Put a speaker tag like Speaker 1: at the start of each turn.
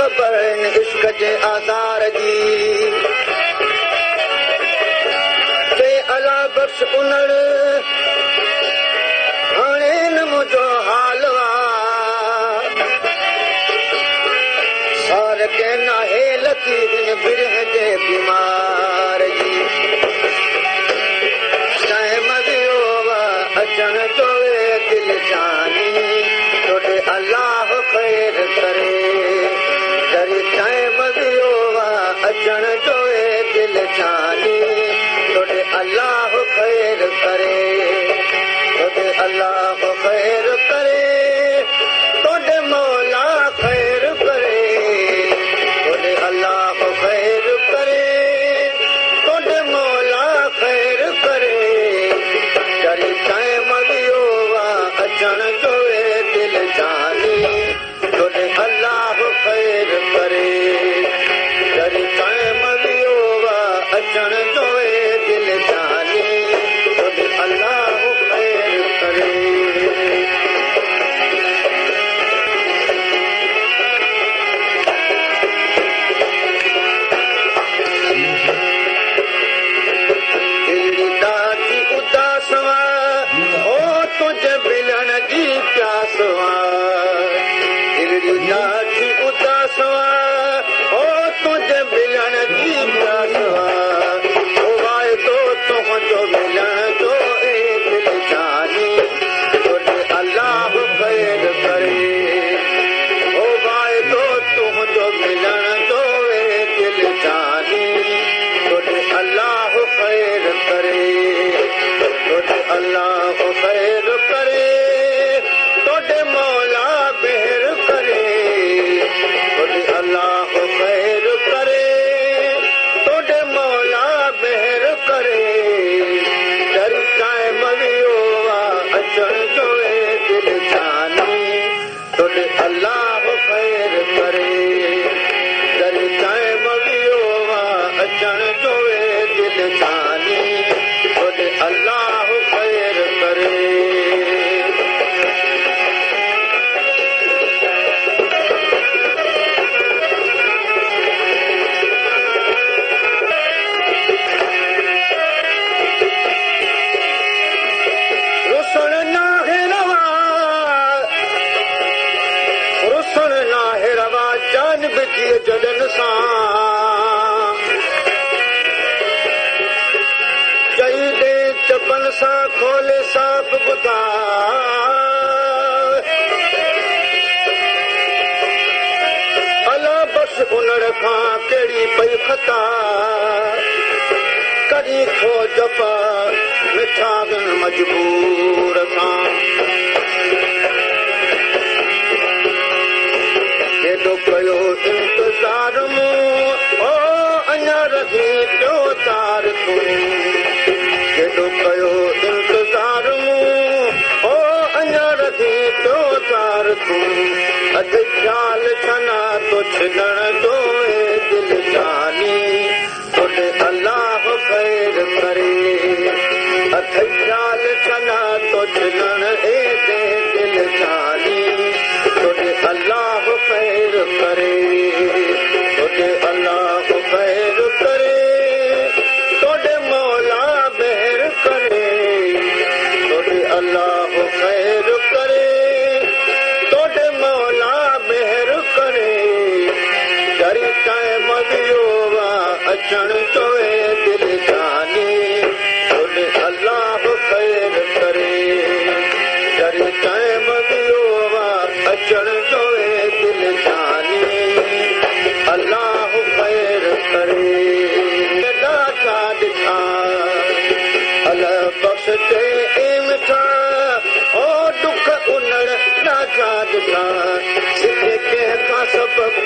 Speaker 1: ख़बर इश्क जे आज़ार जी के अला बख़्श उनड़ हाणे न मुंहिंजो हाल सार के नाहे लथी हिन बिरह जे बीमार जी टाइम वियो अचण जो दिल जानी तोड़े अल्लाह ख़ैर करे जरी टाइम वियो अचण जो दिल जानी तोड़े अल्लाह ख़ैर करे तोड़े अल्लाह ख़ैर करे तोड़े मौला ख़ैर करे तोड़े अल्लाह ख़ैर करे तोड़े मौला ख़ैर करे जरी टाइम वियो अचण जो दिल जानी तोड़े अल्लाह ख़ैर करे जरी टाइम वियो अचण जो दिल जानी तोड़े अल्लाह ख़ैर करे तुझे मिलण जी प्यास उदास तुझे मिलण जी प्यास वाइदो तुंहिंजो मिलण जो दिल जानी तोड़े अल्लाह ख़ैर करे वाइदो तुंहिंजो मिलण जो दिल जानी तोड़े अल्लाह ख़ैर करे तोड़े अल्लाह ख़ैर करे तोड़े मौला मेहर करे तोड़े अल्लाह ख़ैर करे तोड़े मौला मेहर करे जरी टाइम वियो अचण जो दिल जानी तोड़े अल्लाह ख़ैर करे जरी टाइम वियो अचण जो दिल जानी तोड़े अल्लाह ख़ैर करे रुसण नाहे रवा जानब जी जॾन सां चई दे चपन सां खोले साफ़ ॿुधा अला बस उनड़ खां कहिड़ी पई ख़ता कॾहिं खो जपा मिठा मजबूर सां केॾो कयो इंतज़ार मूं अञा रही पियो तार तूं केॾो कयो इंतज़ार मूं अञा रही पियो तार तूं अधु ख़्याल छना तो छॾण जो दिल जानी तोड़े अल्लाह ख़ैर करे अधु ख़्याल छना तो छॾण दिल जानी तोड़े अल्लाह ख़ैर करे तोड़े अल्लाह ख़ैर करे तोड़े मौला मेहर करे तोड़े अल्लाह ख़ैर करे तोड़े मौला मेहर करे जरी टाइम वियो अचण जो दिल जानी तोड़े अल्लाह ख़ैर करे जरी टाइम वियो अचण जो दिल जानी अल्लाह ख़ैर करे ॾाढा ॾिठा अल बख़्श ते मिठा दुख उनड़ ॾाढा ॾिठा सिखे कंहिंखां सबक